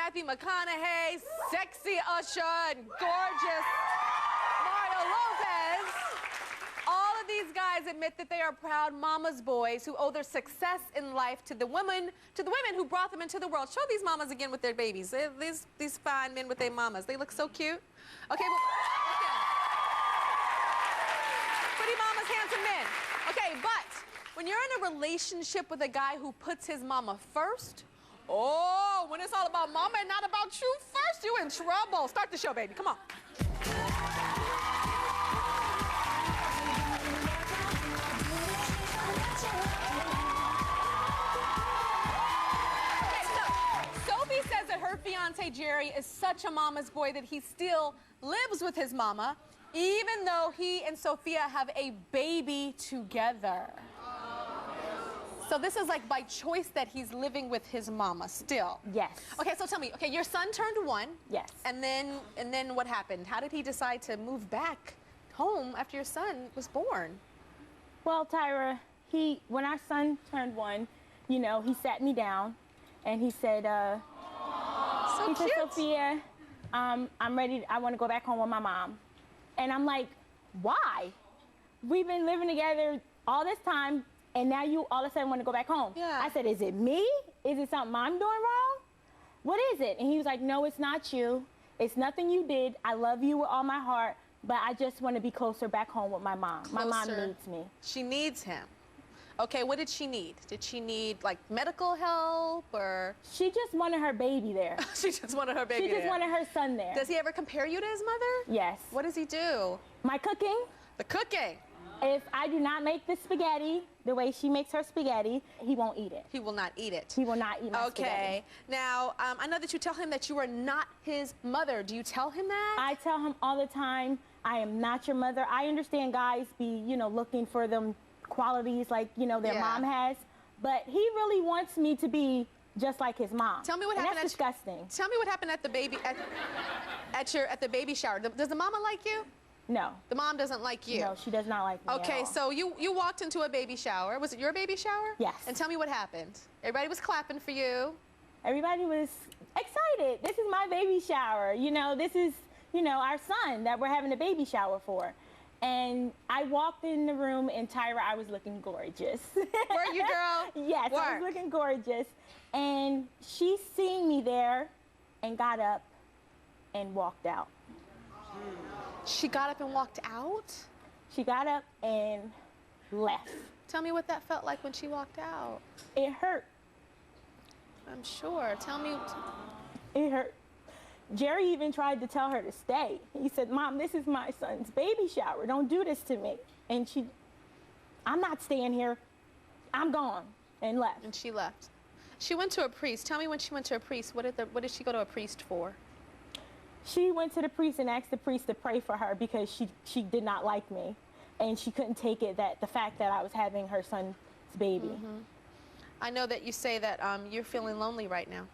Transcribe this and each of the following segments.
Matthew McConaughey, sexy Usher, and gorgeous Mario Lopez. All of these guys admit that they are proud mama's boys who owe their success in life to the women who brought them into the world. Show these mamas again with their babies. These fine men with their mamas. They look so cute. Okay, well, pretty mamas, handsome men. Okay, but when you're in a relationship with a guy who puts his mama first, oh, when it's all about mama and not about you first, you in trouble. Start the show, baby. Come on. Her fiance Jerry is such a mama's boy that he still lives with his mama, even though he and Sophia have a baby together. So this is like by choice that he's living with his mama still. Yes. Okay, so tell me, okay, your son turned 1. Yes. And then what happened? How did he decide to move back home after your son was born? Well, Tyra, when our son turned 1, you know, he sat me down and he said, so he cute. said, Sophia, I'm ready. I want to go back home with my mom. And I'm like, why? We've been living together all this time, and now you all of a sudden want to go back home. Yeah. I said, is it me? Is it something I'm doing wrong? What is it? And he was like, no, it's not you. It's nothing you did. I love you with all my heart, but I just want to be closer back home with my mom. Closer. My mom needs me. She needs him. Okay, what did she need? Did she need, like, medical help, or? She just wanted her baby there. She just wanted her baby She just there. wanted her son there. Does he ever compare you to his mother? Yes. What does he do? My cooking. The cooking. If I do not make the spaghetti the way she makes her spaghetti, he won't eat it. He will not eat it. He will not eat my spaghetti. Okay. Now, I know that you tell him that you are not his mother. Do you tell him that? I tell him all the time, I am not your mother. I understand guys be, you know, looking for them qualities like, you know, their mom has, but he really wants me to be just like his mom. Tell me what happened. That's disgusting. Tell me what happened at the baby at the baby shower. Does the mama like you? No. The mom doesn't like you. No, she does not like me. Okay, at all. so you walked into a baby shower. Was it your baby shower? Yes. And tell me what happened. Everybody was clapping for you. Everybody was excited. This is my baby shower. You know, this is, you know, our son that we're having a baby shower for. And I walked in the room, and Tyra, I was looking gorgeous. Were you, girl? Yes, Work. I was looking gorgeous. And she seen me there and got up and walked out. She got up and walked out? She got up and left. Tell me what that felt like when she walked out. It hurt. I'm sure. Tell me. It hurt. Jerry even tried to tell her to stay. He said, Mom, this is my son's baby shower. Don't do this to me. And I'm not staying here. I'm gone. And left. And she left. She went to a priest. Tell me when she went to a priest. What did she go to a priest for? She went to the priest and asked the priest to pray for her because she did not like me. And she couldn't take it, the fact that I was having her son's baby. Mm-hmm. I know that you say that you're feeling lonely right now.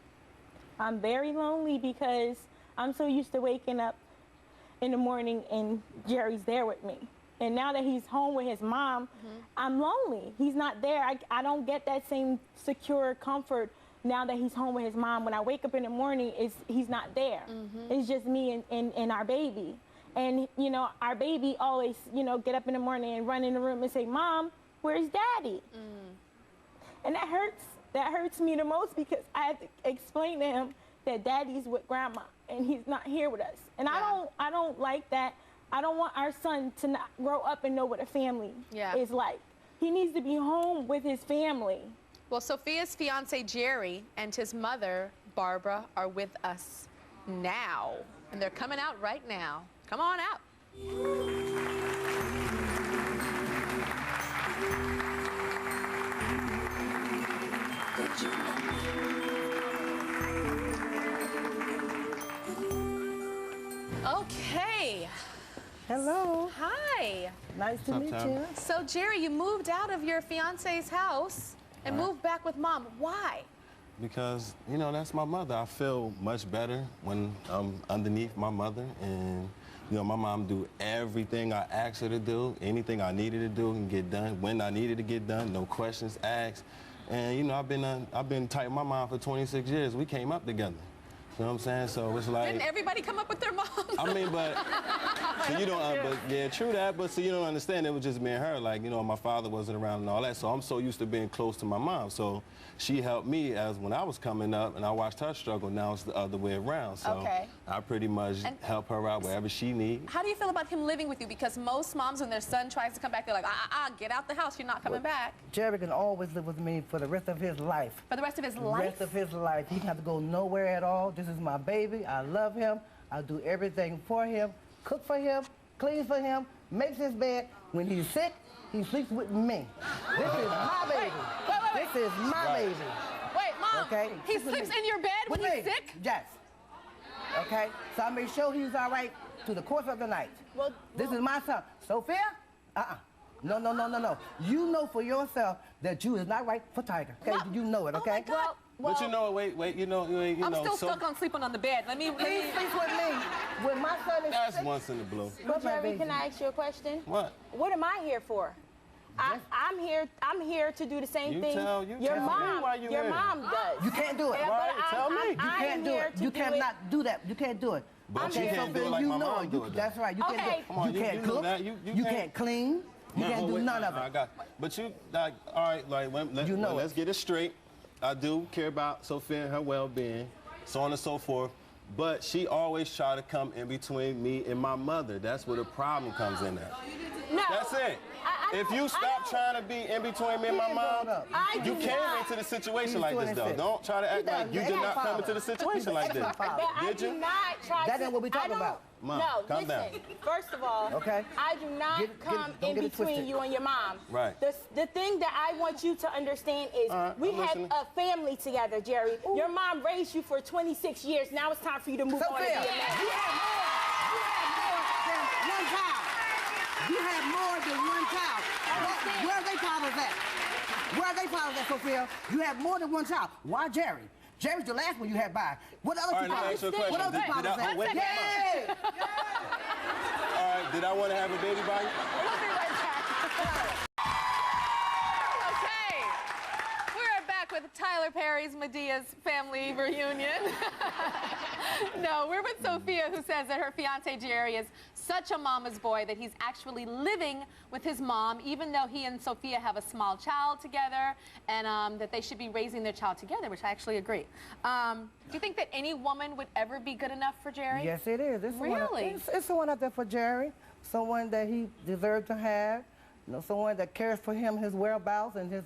I'm very lonely because I'm so used to waking up in the morning and Jerry's there with me. And now that he's home with his mom, I'm lonely. He's not there. I don't get that same secure comfort now that he's home with his mom. When I wake up in the morning, he's not there. It's just me and our baby. And, you know, our baby always, you know, get up in the morning and run in the room and say, Mom, where's Daddy? And that hurts me the most because I have to explain to him that Daddy's with Grandma and he's not here with us. And I don't like that. I don't want our son to not grow up and know what a family is like. He needs to be home with his family. Well, Sophia's fiance Jerry and his mother Barbara are with us now, and they're coming out right now. Come on out. Okay. Hello. Hi. Nice to meet you. So, Jerry, you moved out of your fiance's house and moved back with Mom. Why? Because, you know, that's my mother. I feel much better when I'm underneath my mother, and, you know, my mom do everything I asked her to do, anything I needed to do and get done, when I needed to get done, no questions asked. And, you know, I've been tight with my mom for 26 years. We came up together. You know what I'm saying? So it's like... Didn't everybody come up with their moms? I mean, but... so you don't... but yeah, true that, but so you don't understand, it was just me and her. Like, you know, my father wasn't around and all that, so I'm so used to being close to my mom. So she helped me as when I was coming up, and I watched her struggle. Now it's the other way around. So I pretty much help her out wherever she needs. How do you feel about him living with you? Because most moms, when their son tries to come back, they're like, get out the house, you're not coming back. Jerry can always live with me for the rest of his life. For the rest of his life? The rest of his life. He doesn't have to go nowhere at all. This is my baby. I love him. I do everything for him, cook for him, clean for him, makes his bed. When he's sick, he sleeps with me. This is my baby. Wait. This is my baby. Wait, Mom, okay? He sleeps in your bed when he's sick? Yes. Okay? So I make sure he's all right through the course of the night. Well, this is my son. Sophia? No. You know for yourself that you is not right for Tiger. Okay? Well, you know it, okay? Oh my God. But you know, wait, you know, I'm still stuck on sleeping on the bed. Let me. He sleeps with me. When my son is That's sick. once in the blue. But Jerry, can I ask you a question? What? What am I here for? I'm here to do the same thing. Your mom does. You can't do it. Right? Tell me. You can't do it. You cannot do that. You can't do it. But you can't do it like my mom do it. That's right. You can't do it. Come on, you can't cook. You can't clean. You can't do none of it. I got. But you, like, all right, like, let's get it straight. I do care about Sophia and her well-being, so on and so forth. But she always try to come in between me and my mother. That's where the problem comes in at. No. That's it. If you stop trying to be in between me and my mom, you came into the situation like this, though. Don't try to act like you did not come into the situation like this. Did you? That ain't what we talking about. Mom, no, calm down. First of all, I do not come in between you and your mom. Right. The thing that I want you to understand is we had a family together, Jerry. Ooh. Your mom raised you for 26 years. Now it's time for you to move on. You had more than one child. Where are they fathers at? Where are they fathers at, Sophia? You have more than one child. Why Jerry? Jerry's the last one you had by. What other people? What other people at? Yeah. All right, did I want to have a baby by you? We'll be right back. Okay. We're back with Tyler Perry's Medea's family reunion. No, we're with Sophia, who says that her fiance Jerry is such a mama's boy that he's actually living with his mom, even though he and Sophia have a small child together, and that they should be raising their child together, which I actually agree. Do you think that any woman would ever be good enough for Jerry? Yes, it is. Really? It's someone out there for Jerry, someone that he deserves to have, you know, someone that cares for him, his whereabouts and his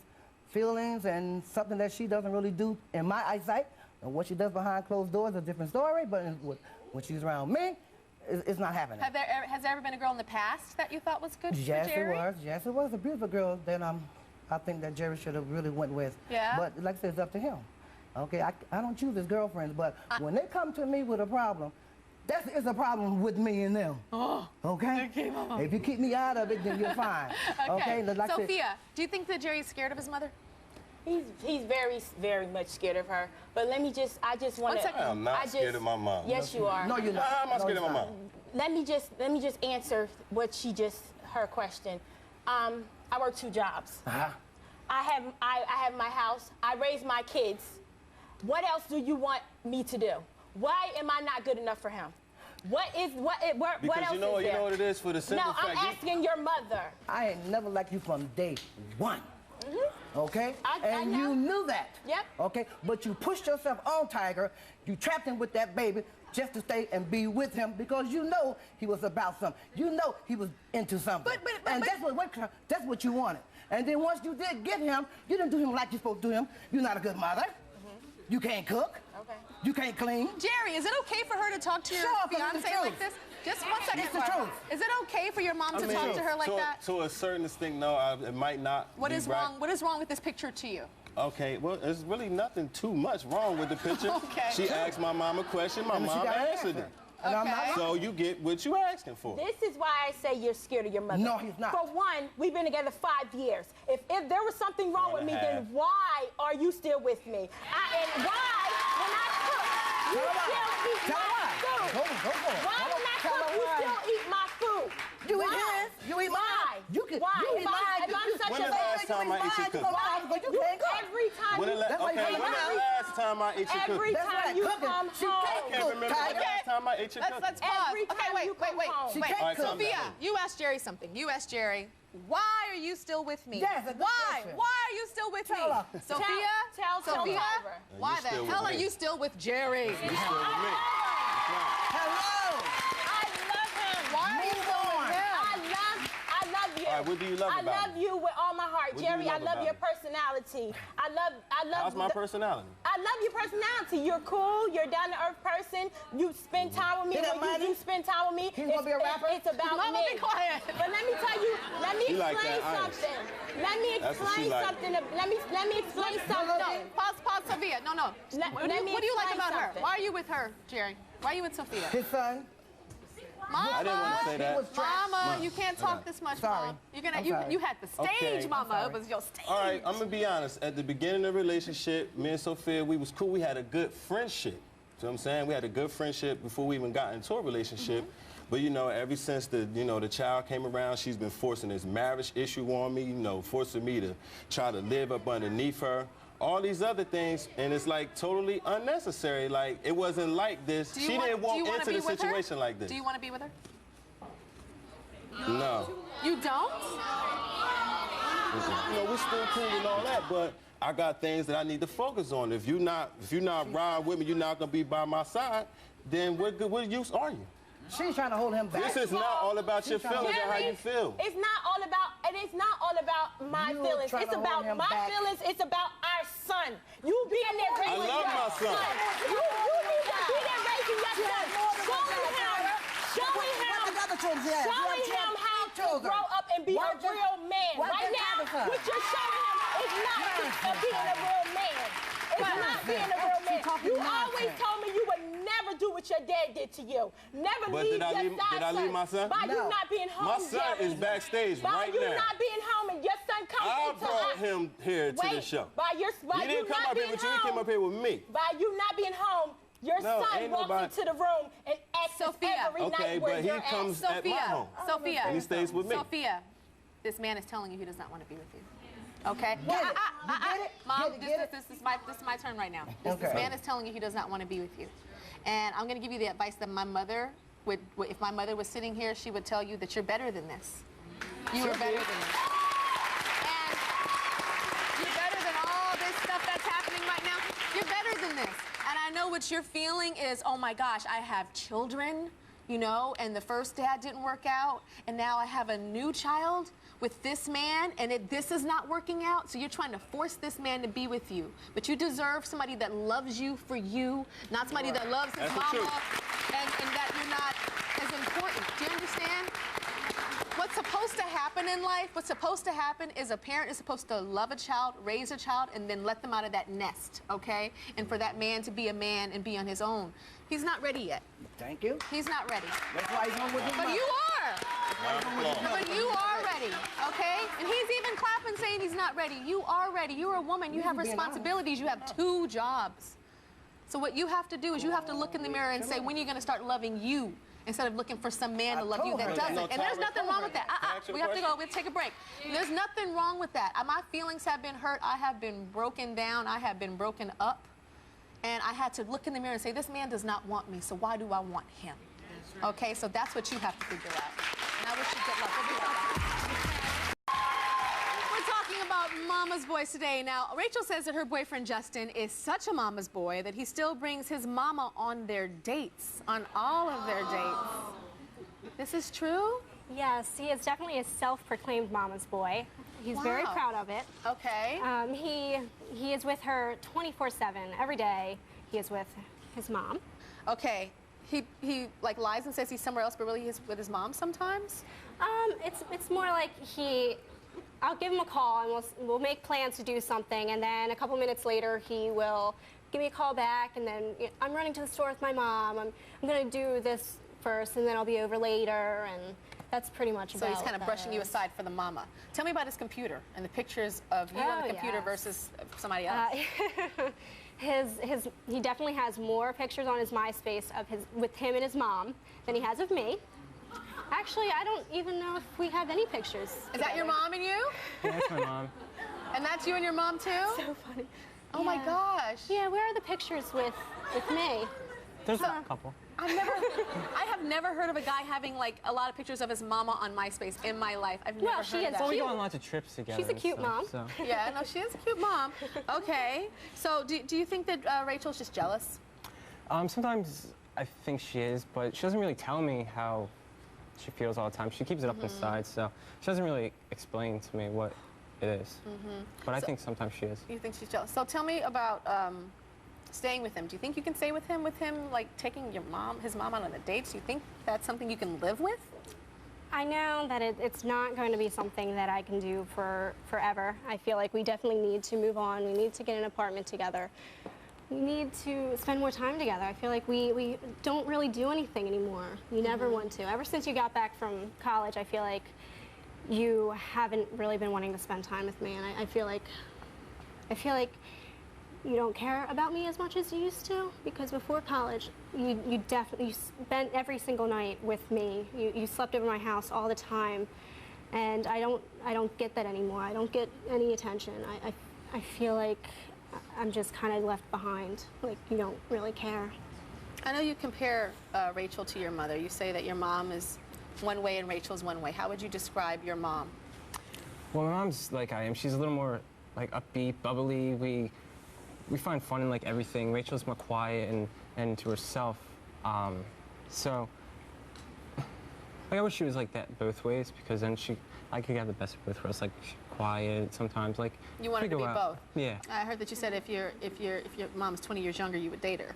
feelings, and something that she doesn't really do in my eyesight. And what she does behind closed doors is a different story, but when she's around me, it's not happening. Has there ever been a girl in the past that you thought was good for Jerry? Yes, it was a beautiful girl that I think that Jerry should have really went with. Yeah. But like I said, it's up to him. Okay, I don't choose his girlfriends, but when they come to me with a problem, it's a problem with me and them. Oh. Okay? If you keep me out of it, then you're fine. Okay? Like Sophia, do you think that Jerry's scared of his mother? He's very, very much scared of her. But I just want to. I'm not scared of my mom. Yes, you are. No, you're not. I'm not scared of my mom. Let me just answer what her question. I work 2 jobs. I have my house. I raise my kids. What else do you want me to do? Why am I not good enough for him? What else is there? You know what it is, for the simple fact. No, I'm asking your mother. I ain't never liked you from day one. Okay? I know. You knew that. Yep. Okay? But you pushed yourself on Tiger. You trapped him with that baby just to stay and be with him because you know he was about something. You know he was into something. And that's what you wanted. And then once you did get him, you didn't do him like you're supposed to do him. You're not a good mother. You can't cook. Okay. You can't clean. Jerry, is it okay for her to talk to your fiance like this? Just one second. It's the truth. Is it okay for your mom to talk to her like that? To a certain extent, no, it might not. What is wrong? What is wrong with this picture to you? Okay, well, there's really nothing too much wrong with the picture. Okay. She asked my mom a question, my mom answered it. Okay. So you get what you asking for. This is why I say you're scared of your mother. No, he's not. For one, we've been together 5 years. If there was something wrong with me, then why are you still with me? And why, when I cook, you still eat my food? Why when I cook, you still eat my food? You eat his. You eat mine. You Why? You lied. If I'm such When a the last time I ate your cookie? You can't cook. Every time When the you last time I ate your cookie? every That's time right, you cooking. come She home. can't I can't remember the Tyra. last time I ate your cookie. Let's pause. Every Okay, time wait, you wait, come wait, home. She wait. can't All right, cook. calm down. Sophia, you asked Jerry something. You asked Jerry, why are you still with me? Yes, a good why? question. Why are you still with Tell me? her. Sophia? Tell Sophia? Tyra. Why You the still hell with are me. you still with Jerry? You still with me. Hello. I love him. Why are you Move still on. with him? I love you. All right, what do you love I about love me? you with all my heart, What do you Jerry. I love love about your me? personality. I love. How's my personality? I love your personality. You're cool. You're a down-to-earth person. You spend time with me. He got When money? you spend time with me, He's gonna be a rapper? It's about Mama, me. be quiet. But let me tell you. Let me She like explain that ice. something. Let me That's what she explain like. something. Let me explain something. No, pause, Sophia. No. What do you like explain about her? something. Why are you with her, Jerry? Why are you with Sophia? His son. I didn't want to say He that. was trapped. Mama, you can't talk this much, Sorry. Mom. You're I'm gonna, sorry. you had the stage, Okay. Mama. sorry. It was your stage. All right, I'm gonna be honest. At the beginning of the relationship, me and Sophia, we was cool. We had a good friendship. You know what I'm saying? We had a good friendship before we even got into a relationship. But you know, ever since the child came around, she's been forcing this marriage issue on me. Forcing me to try to live up underneath her. All these other things, and it's like totally unnecessary. Like it wasn't like this. Do you She want- didn't do walk you wanna into be the with her? situation like this. Do you want to be with her? No. You don't? We're still cool and all that, but I got things that I need to focus on. If you're not riding with me, you're not gonna be by my side, then what use are you? She's trying to hold him back. This is not all about your feelings and how you feel. It's not all about, and it's not all about my You're feelings. trying It's to hold about him my back. feelings. It's about our son. You being there I raising love your my son. You need to be there raising your son. Showing him how to grow up and be a real man. Why Right just have a now, son? what you're showing him is not being a real man. It's not being a real man. You always told me you would never do what your dad did to you. Never But leave did I your leave- side did I leave my son? By you No. not being home, My son Jerry. is backstage By right you now. not being home and your son comes I into brought him here to the Wait, show. By You you didn't come not up here being with you, home, you came up here with me. by you not being home, your No, son ain't walks nobody- into the room and acts Sophia. every Okay, night where but he you're comes at. at my home. Sophia. And he stays with me. Sophia, this man is telling you he does not want to be with you. Okay? Get it. You get it? Mom, Get it? this is my turn right now. This Okay. man is telling you he does not want to be with you. And I'm going to give you the advice that my mother would, if my mother was sitting here, she would tell you that you're better than this. You are better than this. And you're better than all this stuff that's happening right now. You're better than this. And I know what you're feeling is, oh my gosh, I have children, and the first dad didn't work out, and now I have a new child with this man, and this is not working out, so you're trying to force this man to be with you. But you deserve somebody that loves you for you, not somebody that loves his That's the mama, truth. and that you're not as important. Do you understand? What's supposed to happen in life, what's supposed to happen is a parent is supposed to love a child, raise a child, and then let them out of that nest, okay? And for that man to be a man and be on his own. He's not ready yet. Thank you. He's not ready. That's why he's home with his But mother. you are. But you are ready, okay? And he's even clapping saying he's not ready. You are ready. You're a woman. You have being responsibilities. You have 2 jobs. So what you have to do is you have to look in the mirror and say, when are you going to start loving you? Instead of looking for some man to love you told that her doesn't. that. And there's No, nothing wrong with that. Can I ask you a We have to question? go. We'll take a break. There's nothing wrong with that. My feelings have been hurt. I have been broken down. I have been broken up. And I had to look in the mirror and say, this man does not want me, so why do I want him? Okay, so that's what you have to figure out. And I wish you good luck. We'll be right back. We're talking about mama's boys today. Now, Rachel says that her boyfriend Justin is such a mama's boy that he still brings his mama on their dates, on all of their dates. This is true? Yes, he is definitely a self-proclaimed mama's boy. He's very Wow. proud of it. Okay. He is with her 24/7 every day. He is with his mom. Okay. He like lies and says he's somewhere else, but really he's with his mom sometimes? It's more like I'll give him a call and we'll make plans to do something, and then a couple minutes later he will give me a call back, and then I'm running to the store with my mom. I'm gonna do this first, and then I'll be over later, and that's pretty much So about he's kind of that brushing you is. aside for the mama. Tell me about his computer and the pictures of you on the Oh, computer yes. versus somebody else. He definitely has more pictures on his MySpace with him and his mom than he has of me. Actually, I don't even know if we have any pictures. Is that your mom and you? Yeah, that's my mom. And that's you and your mom too? So funny. Oh my gosh. Yeah, where are the pictures with me? There's a couple. I have never heard of a guy having like a lot of pictures of his mama on MySpace in my life. I've never heard she of is that. Well, we go on lots of trips together. She's a cute and stuff, mom. So. Yeah, no, she is a cute mom. Okay. So do you think that Rachel's just jealous? Sometimes I think she is, but she doesn't really tell me how she feels all the time. She keeps it up inside, so she doesn't really explain to me what it is. But I think sometimes she is. You think she's jealous? So tell me about staying with him. Do you think you can stay with him like taking his mom out on the dates? Do you think that's something you can live with? I know that it's not going to be something that I can do for forever. I feel like we definitely need to move on. We need to get an apartment together. We need to spend more time together. I feel like we don't really do anything anymore. You never want to. Ever since you got back from college, I feel like you haven't really been wanting to spend time with me, and I feel like you don't care about me as much as you used to, because before college, you definitely spent every single night with me. You slept over my house all the time, and I don't get that anymore. I don't get any attention. I feel like I'm just kind of left behind, like you don't really care. I know you compare Rachel to your mother. You say that your mom is one way and Rachel's one way. How would you describe your mom? Well, my mom's like I am. She's a little more like upbeat, bubbly. We find fun in like everything. Rachel's more quiet and to herself. So like, I wish she was like that both ways, because then I could have the best of both worlds. Like quiet sometimes. Like You wanted to be both. Yeah. I heard that you said if your mom's 20 years younger, you would date her.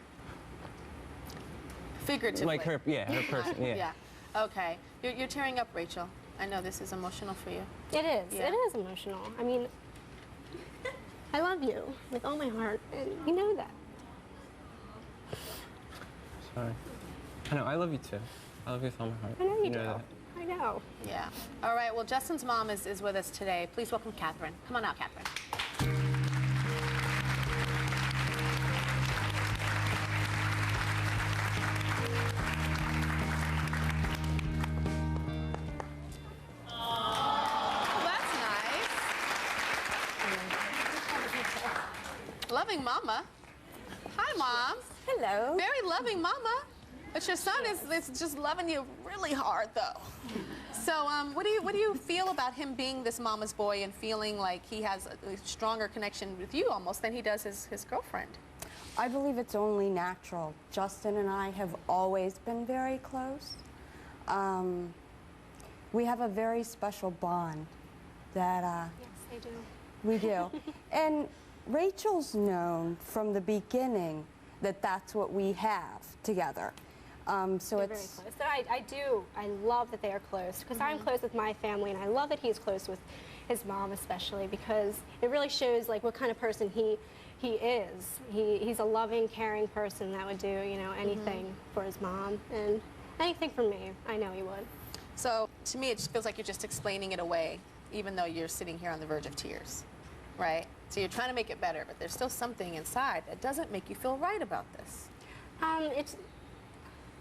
Figuratively. Like her person. Yeah. Yeah. Okay. You're tearing up, Rachel. I know this is emotional for you. It is. Yeah. It is emotional. I mean, I love you with all my heart, and you know that. Sorry. I know. I love you too. I love you with all my heart. I know you do. that. I know. Yeah. All right. Well, Justin's mom is with us today. Please welcome Catherine. Come on out, Catherine. Loving mama. Hi, Mom. Hello. Very loving mama. But your son is just loving you really hard, though. So, what do you feel about him being this mama's boy and feeling like he has a stronger connection with you almost than he does his girlfriend? I believe it's only natural. Justin and I have always been very close. We have a very special bond that Yes, I do. we do. And Rachel's known from the beginning that that's what we have together. So They're it's very close. But I love that they are close, because I'm close with my family, and I love that he's close with his mom especially, because it really shows like what kind of person he is. He's a loving, caring person that would do, you know, anything for his mom and anything for me. I know he would. So, to me, it just feels like you're just explaining it away, even though you're sitting here on the verge of tears, right? So you're trying to make it better, but there's still something inside that doesn't make you feel right about this.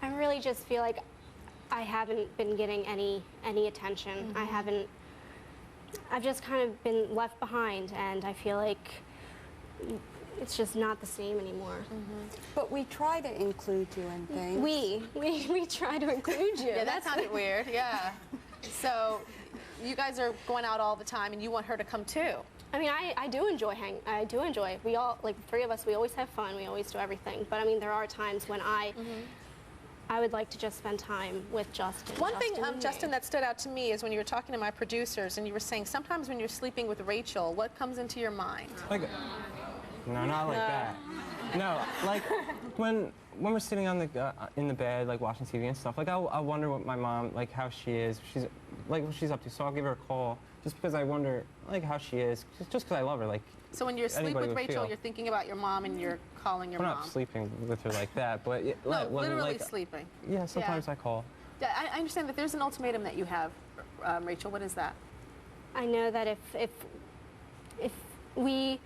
I really just feel like I haven't been getting any attention. I've just kind of been left behind, and I feel like it's just not the same anymore. but we try to include you in things. We try to include you. Yeah, that sounded weird, yeah. So, you guys are going out all the time, and you want her to come too. I mean, I do enjoy I do enjoy. We all, like the three of us, we always have fun. We always do everything. But I mean, there are times when I would like to just spend time with Justin. One thing, and me. Justin, that stood out to me is when you were talking to my producers and you were saying sometimes when you're sleeping with Rachel, what comes into your mind? Like, no, not like that. No, like when we're sitting on the in the bed, like watching TV and stuff. Like I wonder what my mom, like how she is. She's like what she's up to. So I'll give her a call just because I wonder like how she is. Just because I love her. Like. So when you're asleep anybody with would Rachel, feel. you're thinking about your mom and you're calling your We're mom. not sleeping with her like that, but No, when, literally like, sleeping. Yeah, sometimes I call. Yeah, I understand that there's an ultimatum that you have, Rachel. What is that? I know that if we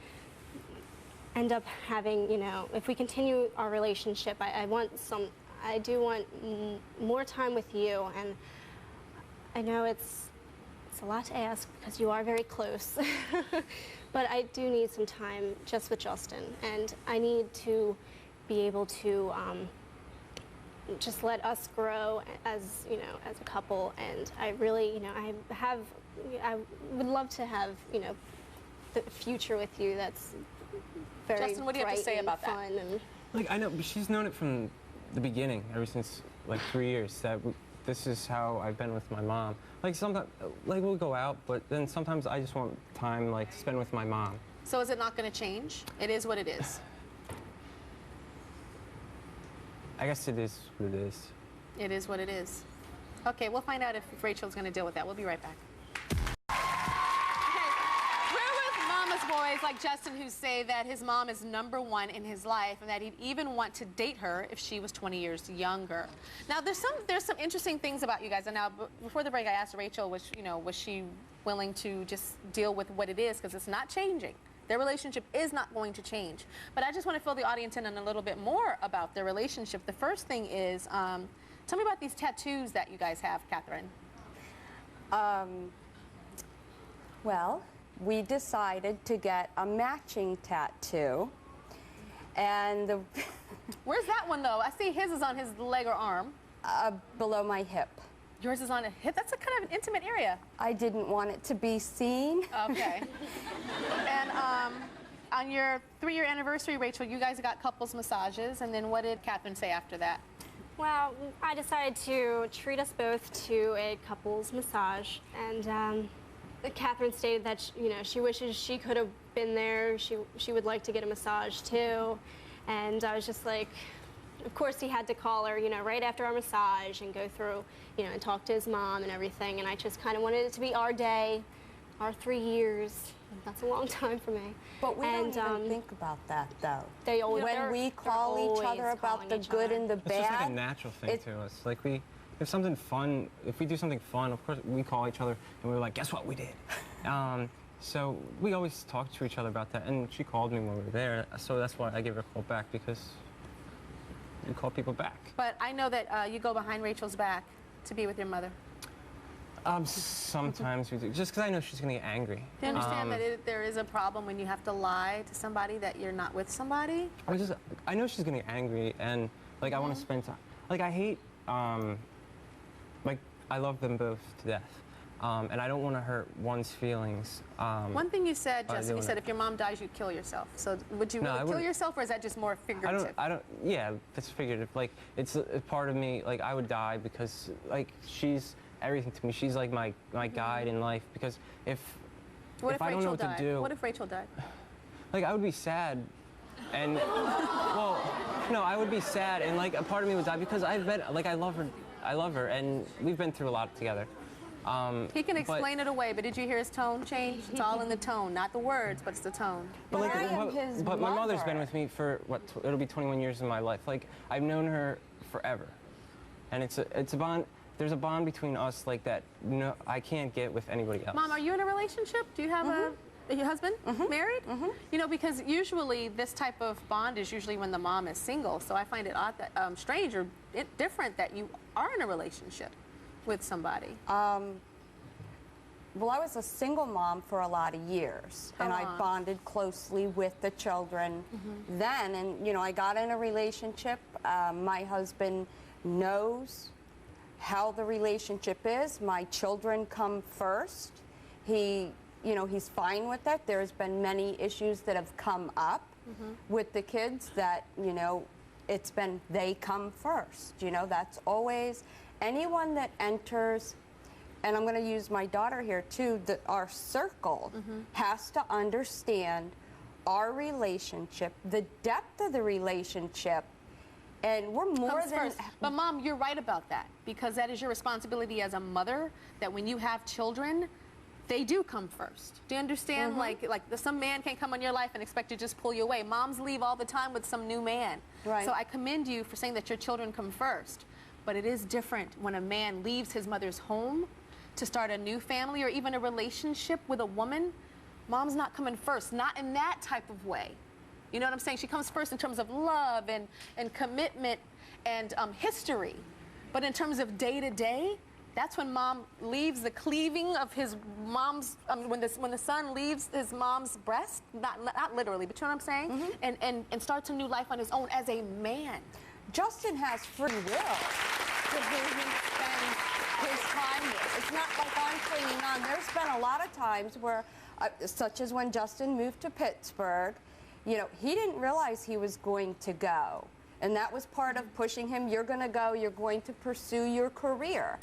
end up having, you know, if we continue our relationship, I do want more time with you, and I know it's a lot to ask because you are very close, but I do need some time just with Justin, and I need to be able to just let us grow as, you know, as a couple. And I really, you know, I would love to have, you know, the future with you that's very Justin, what do you have to say about that? fun and Like, I know, but she's known it from the beginning, ever since like 3 years, that this is how I've been with my mom. Like sometimes, like we'll go out, but then sometimes I just want time like to spend with my mom. So is it not going to change? It is what it is. I guess it is what it is. It is what it is. Okay, we'll find out if Rachel's going to deal with that. We'll be right back. Okay, we're with mama's boys like Justin who say that his mom is #1 in his life and that he'd even want to date her if she was 20 years younger. Now, there's some interesting things about you guys. And now, before the break, I asked Rachel, was she willing to just deal with what it is, because it's not changing. Their relationship is not going to change. But I just want to fill the audience in on a little bit more about their relationship. The first thing is, tell me about these tattoos that you guys have, Catherine. Well, we decided to get a matching tattoo, and Where's that one, though? I see his is on his leg or arm. below my hip. Yours is on a hip. That's a kind of an intimate area. I didn't want it to be seen. Okay. And on your 3-year anniversary, Rachel, you guys got couples massages, and then what did Catherine say after that? well, I decided to treat us both to a couples massage, and Catherine stated that she wishes she could have been there. She would like to get a massage too, and I was just like, of course he had to call her, right after our massage and go through, and talk to his mom and everything, and I just kind of wanted it to be our day, our 3 years. That's a long time for me. But we don't even think about that, though. They always, when we call each other about the good and the It's bad. just like a natural thing to us. Like if something fun, if we do something fun, of course we call each other and we're like, guess what we did? So we always talk to each other about that, and she called me when we were there, so that's why I gave her a call back, because you call people back. But I know that you go behind Rachel's back to be with your mother. Sometimes we do, just because I know she's gonna get angry. Do you understand that there is a problem when you have to lie to somebody that you're not with somebody? I know she's gonna get angry, and like I want to spend time. Like I hate, like I love them both to death, and I don't want to hurt one's feelings. One thing you said, Justin, you said if your mom dies, you'd kill yourself. So would you really kill yourself, or is that just more figurative? I don't. Yeah, it's figurative. Like it's a part of me. Like I would die because like she's everything to me. She's like my guide in life, because if I don't know what to do. What if Rachel died? Like I would be sad, and well, no, I would be sad, and like a part of me would die because I love her, and we've been through a lot together. He can explain it away, but did you hear his tone change? It's all in the tone, not the words, but it's the tone. But I am his my mother's mother. been with me for it'll be 21 years of my life. Like I've known her forever, and it's a bond. There's a bond between us like that. No, I can't get with anybody else. Mom, are you in a relationship? Do you have a husband? Married? Because usually this type of bond is usually when the mom is single. So I find it odd that strange or different that you are in a relationship with somebody. Well, I was a single mom for a lot of years, and I bonded closely with the children then. And I got in a relationship. My husband knows how the relationship is. My children come first. He's fine with that. There's been many issues that have come up with the kids that, it's been they come first. That's always anyone that enters, and I'm going to use my daughter here too, that our circle has to understand our relationship, the depth of the relationship. And we're more than first. But Mom, you're right about that, because that is your responsibility as a mother, that when you have children, they do come first. Do you understand? Like some man can't come on your life and expect to just pull you away. Moms leave all the time with some new man. Right. So I commend you for saying that your children come first. But it is different when a man leaves his mother's home to start a new family or even a relationship with a woman. Mom's not coming first, not in that type of way. You know what I'm saying? She comes first in terms of love and commitment and history. But in terms of day-to-day, That's when mom leaves the cleaving of his mom's, when the son leaves his mom's breast, not literally, but you know what I'm saying? And starts a new life on his own as a man. Justin has free will to who he spends his time with. It's not like I'm clinging on. There's been a lot of times where, such as when Justin moved to Pittsburgh, you know, he didn't realize he was going to go. And that was part of pushing him. You're going to go. You're going to pursue your career.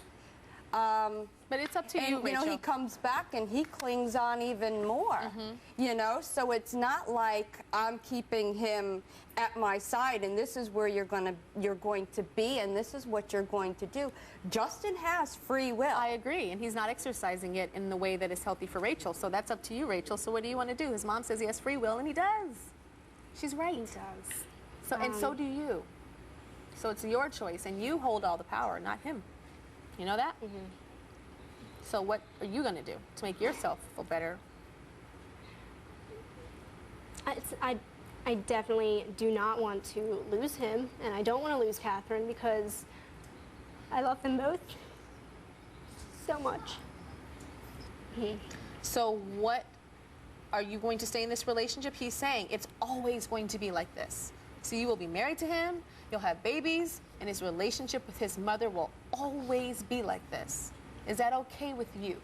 But it's up to you, Rachel. You know, he comes back and he clings on even more. You know, so it's not like I'm keeping him at my side and this is where you're going to be and this is what you're going to do. Justin has free will. I agree, and he's not exercising it in the way that is healthy for Rachel. So that's up to you, Rachel. So what do you want to do? His mom says he has free will, and he does. She's right. He does. So and so do you. So it's your choice, and you hold all the power, not him. You know that? So what are you going to do to make yourself feel better? I definitely do not want to lose him, and I don't want to lose Catherine because I love them both so much. So what are you going to stay in this relationship? He's saying it's always going to be like this. So you will be married to him, you'll have babies, and his relationship with his mother will always be like this. Is that okay with you?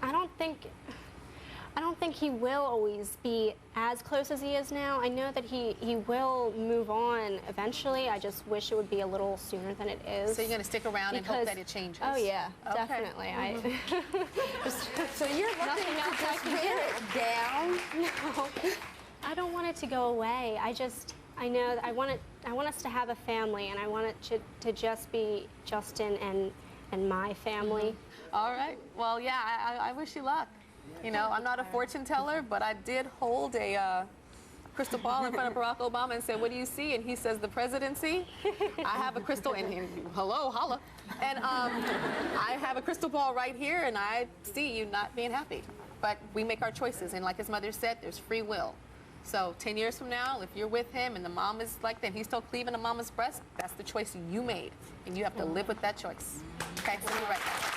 I don't think he will always be as close as he is now. I know that he will move on eventually. I just wish it would be a little sooner than it is. So you're going to stick around and hope that it changes? Oh, yeah, okay. definitely. So you're looking to just wear it down? No, I don't want it to go away. I know that I want us to have a family, and I want it to just be Justin and my family. All right. Well, yeah, I wish you luck. You know, I'm not a fortune teller, but I did hold a crystal ball in front of Barack Obama and said, "What do you see?" And he says, "The presidency." I have a crystal, and hello, holla. And I have a crystal ball right here, and I see you not being happy. But we make our choices, and like his mother said, there's free will. So 10 years from now, if you're with him and the mom is like that, and he's still cleaving a mama's breast, that's the choice you made, and you have to live with that choice. Okay, so we'll be right back.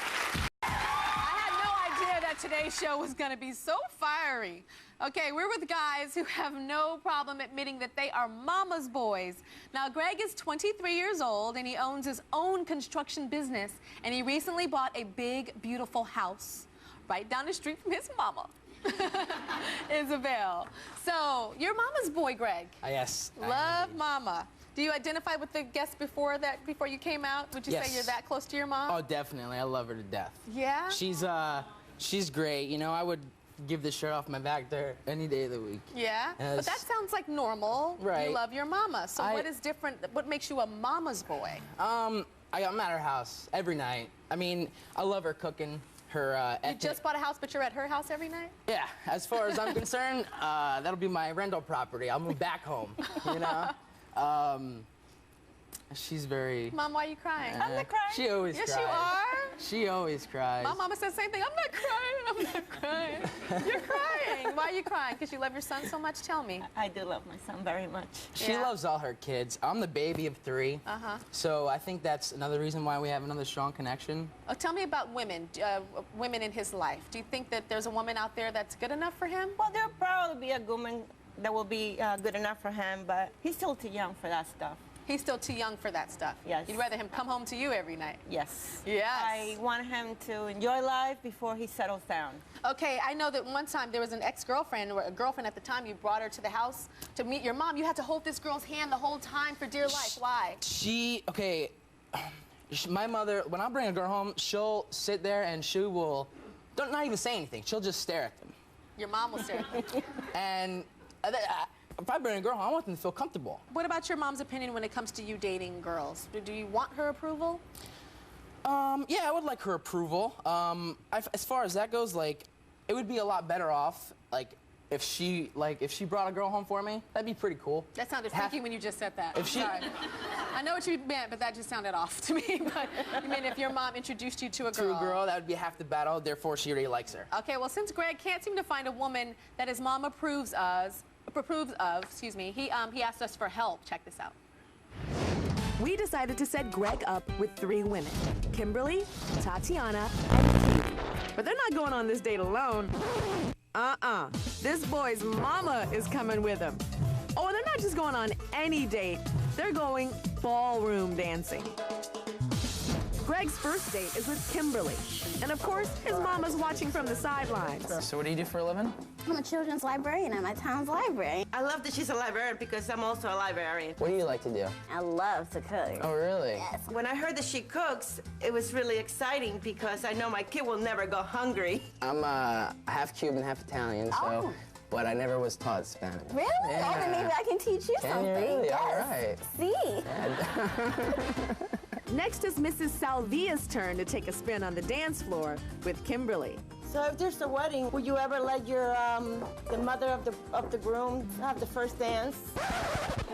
That today's show was going to be so fiery. Okay, we're with guys who have no problem admitting that they are mama's boys. Now, Greg is 23 years old, and he owns his own construction business, and he recently bought a big, beautiful house right down the street from his mama, Isabel. So, you're mama's boy, Greg. Yes. Love mama. Do you identify with the guest before you came out? Would you say you're that close to your mom? Oh, definitely. I love her to death. Yeah? She's great. You know, I would give the shirt off my back to her any day of the week. Yeah? But that sounds like normal. Right. You love your mama. So what is different? What makes you a mama's boy? I'm at her house every night. I mean, I love her cooking. Her You just bought a house, but you're at her house every night? Yeah. As far as I'm concerned, that'll be my rental property. I'll move back home, you know? She's very... Mom, why are you crying? I'm not crying. She always cries. Yes, you are. She always cries. My mama says the same thing. I'm not crying. I'm not crying. You're crying. Why are you crying? Because you love your son so much? Tell me. I do love my son very much. She loves all her kids. I'm the baby of 3. So I think that's another reason why we have another strong connection. Tell me about women, women in his life. Do you think that there's a woman out there that's good enough for him? Well, there'll probably be a woman that will be good enough for him, but he's still too young for that stuff. He's still too young for that stuff. Yes. You'd rather him come home to you every night. Yes. Yes. I want him to enjoy life before he settles down. Okay, I know that one time there was an ex-girlfriend, or a girlfriend at the time, you brought her to the house to meet your mom. You had to hold this girl's hand the whole time for dear life. Why? My mother, when I bring a girl home, she'll sit there and she will not even say anything. She'll just stare at them. Your mom will stare at them. And if I bring a girl home, I want them to feel comfortable. What about your mom's opinion when it comes to you dating girls? Do you want her approval? Yeah, I would like her approval. As far as that goes, like, it would be a lot better off, like, if she brought a girl home for me. That'd be pretty cool. That sounded freaky when you just said that. Sorry. I know what you meant, but that just sounded off to me. But you mean if your mom introduced you to a girl? To a girl, that would be half the battle. Therefore, she already likes her. Okay, well, since Greg can't seem to find a woman that his mom approves of, he asked us for help. Check this out. we decided to set Greg up with 3 women, Kimberly, Tatiana, and Katie. But they're not going on this date alone. This boy's mama is coming with him. Oh, and they're not just going on any date. They're going ballroom dancing. Greg's first date is with Kimberly. And of course, his mama's watching from the sidelines. So what do you do for a living? I'm a children's librarian at my town's library. I love that she's a librarian because I'm also a librarian. What do you like to do? I love to cook. Oh, really? Yes. When I heard that she cooks, it was really exciting because I know my kid will never go hungry. I'm half Cuban, half Italian, so. Oh. But I never was taught Spanish. Really? Yeah. Oh, then maybe I can teach you Can something. you really? Yes. All right. See? Next is Mrs. Salvia's turn to take a spin on the dance floor with Kimberly. So if there's a wedding, would you ever let your the mother of the groom have the first dance?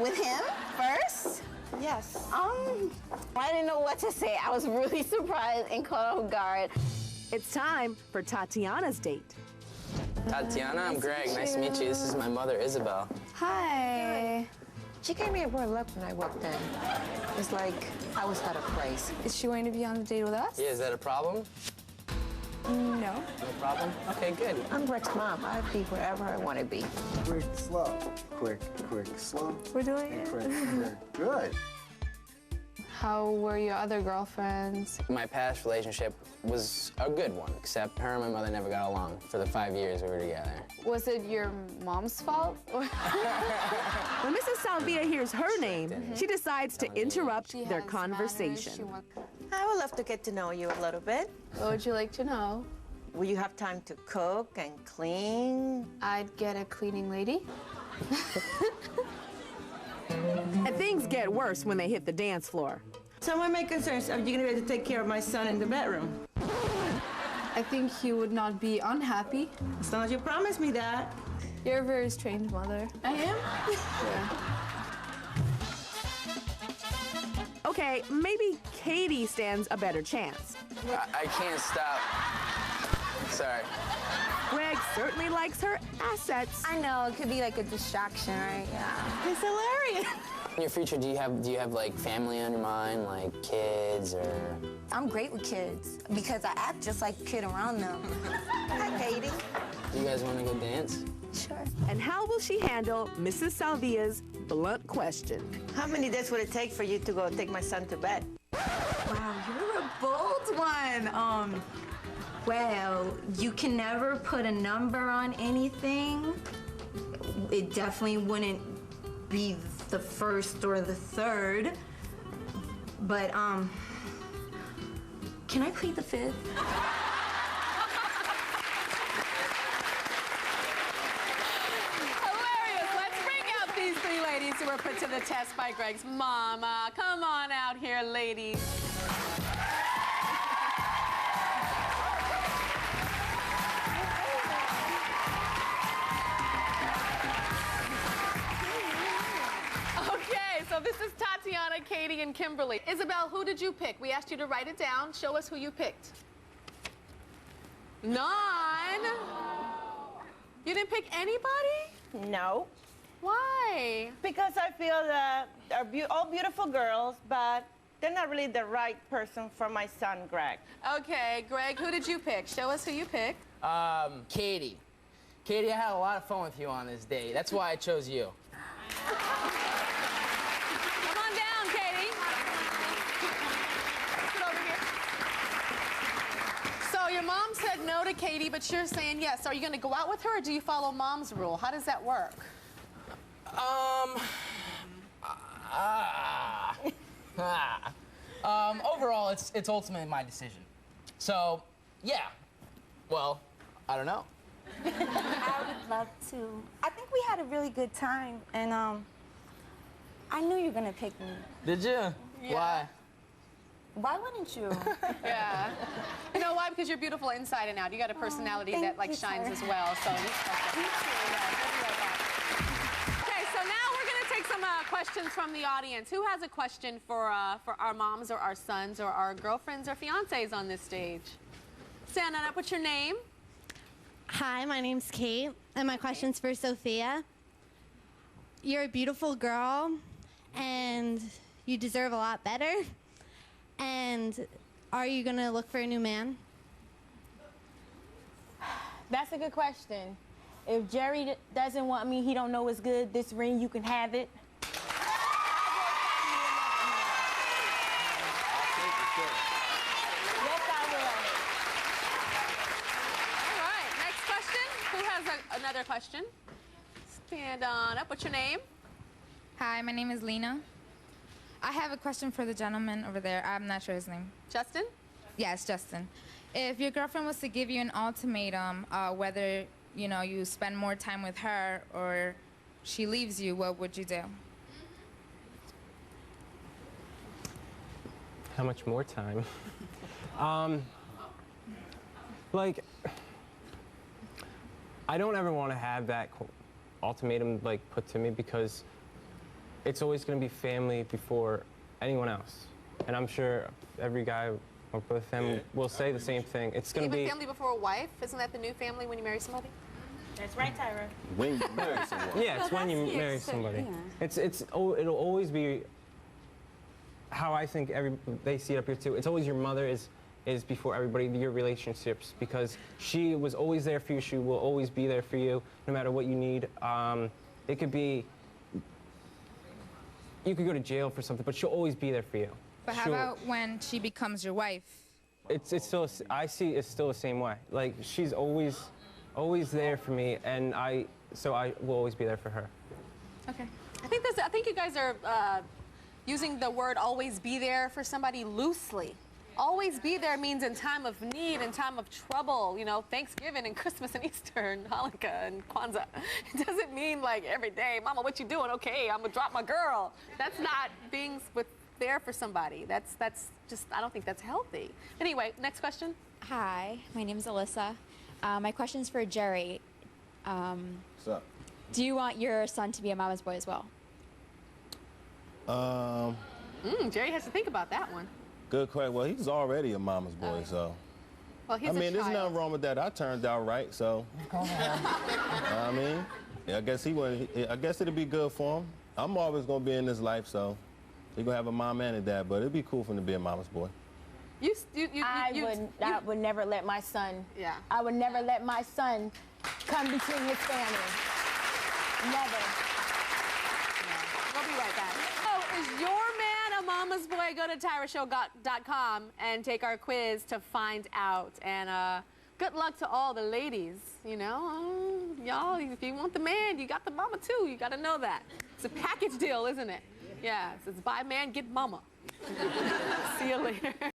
With him first? Yes. I didn't know what to say. I was really surprised and caught off guard. It's time for Tatiana's date. Tatiana, I'm Greg. Nice to meet you. This is my mother, Isabel. Hi. She gave me a royal look when I walked in. It's like I was out of place. Is she going to be on the date with us? Yeah, is that a problem? No. No problem? Okay, good. I'm Greg's mom. I'd be wherever I want to be. Quick, slow. Quick, slow. We're doing it. Quick. Good. How were your other girlfriends? My past relationship was a good one, except her and my mother never got along for the 5 years we were together. Was it your mom's fault? When Mrs. Salvia hears her name, she decides to interrupt their conversation. I would love to get to know you a little bit. What would you like to know? Will you have time to cook and clean? I'd get a cleaning lady. And things get worse when they hit the dance floor. So my main concern is, are you going to be able to take care of my son in the bedroom? I think he would not be unhappy. As long as you promise me that. You're a very strange mother. I am? Yeah. Okay, maybe Katie stands a better chance. I can't stop. Sorry. Greg certainly likes her assets. I know, it could be like a distraction, right? Yeah. It's hilarious. In your future, do you have like family on your mind, like kids or? I'm great with kids because I act just like a kid around them. Hi, Katie. Do you guys want to go dance? Sure. And how will she handle Mrs. Salvia's blunt question? How many days would it take for you to go take my son to bed? Wow, you're a bold one. Well, you can never put a number on anything. It definitely wouldn't be the first or the third. But, can I plead the fifth? Hilarious. Let's bring out these 3 ladies who were put to the test by Greg's mama. Come on out here, ladies. So this is Tatiana, Katie, and Kimberly. Isabel, who did you pick? We asked you to write it down. Show us who you picked. None. You didn't pick anybody? No. Why? Because I feel that they're all beautiful girls, but they're not really the right person for my son, Greg. Okay, Greg, who did you pick? Show us who you picked. Katie. Katie, I had a lot of fun with you on this date. That's why I chose you. Your mom said no to Katie, but you're saying yes. Are you going to go out with her, or do you follow mom's rule? How does that work? Overall, it's ultimately my decision. So, yeah. Well, I don't know. I would love to. I think we had a really good time, and I knew you were gonna pick me. Did you? Yeah. Why? Why wouldn't you? Yeah. You know why? Because you're beautiful inside and out. You got a personality that like shines as well. So you Okay, so now we're gonna take some questions from the audience. Who has a question for our moms or our sons or our girlfriends or fiancés on this stage? Stand up. What's your name? Hi, my name's Kate, and my question's for Sophia. You're a beautiful girl, and you deserve a lot better? And are you gonna look for a new man? That's a good question. If Jerry doesn't want me, he don't know what's good, this ring, you can have it. Another question. Stand on up. What's your name? Hi, my name is Lena. I have a question for the gentleman over there. I'm not sure his name. Justin? Yes, Justin. If your girlfriend was to give you an ultimatum, whether you spend more time with her or she leaves you, what would you do? How much more time? Like, I don't ever want to have that ultimatum put to me because it's always going to be family before anyone else. And I'm sure every guy or both of them will say the same thing. It's going to be family before a wife. Isn't that the new family when you marry somebody? That's right, Tyra. When you marry someone. Yeah, it's when you marry somebody. It'll always be how I think they see it up here too. It's always your mother is before everybody, your relationships, because she was always there for you. She will always be there for you, no matter what you need. It could be, you could go to jail for something, but she'll always be there for you. But how about when she becomes your wife? It's still, I see it's still the same way. Like, she's always there for me, and so I will always be there for her. Okay. I think you guys are using the word always be there for somebody loosely. Always be there means in time of need, in time of trouble, Thanksgiving and Christmas and Easter and Hanukkah and Kwanzaa. It doesn't mean like every day, Mama, what you doing? Okay, I'm gonna drop my girl. That's not being there for somebody. That's just, I don't think that's healthy. Anyway, next question. Hi, my name is Alyssa. My question's for Jerry. What's up? Do you want your son to be a mama's boy as well? Jerry has to think about that one. Good question. Well, he's already a mama's boy, so. Well, he's there's nothing wrong with that. I turned out right, so. I guess I guess it'd be good for him. I'm always gonna be in this life, so he's gonna have a mom and a dad, but it'd be cool for him to be a mama's boy. I would never let my son. Yeah. I would never let my son come between his family. Never. We'll be right back. Oh, is your man a mama's boy? Go to tyrashow.com and take our quiz to find out. And good luck to all the ladies, y'all, if you want the man, you got the mama too. You got to know that. It's a package deal, isn't it? Yeah, it's buy man, get mama. See you later.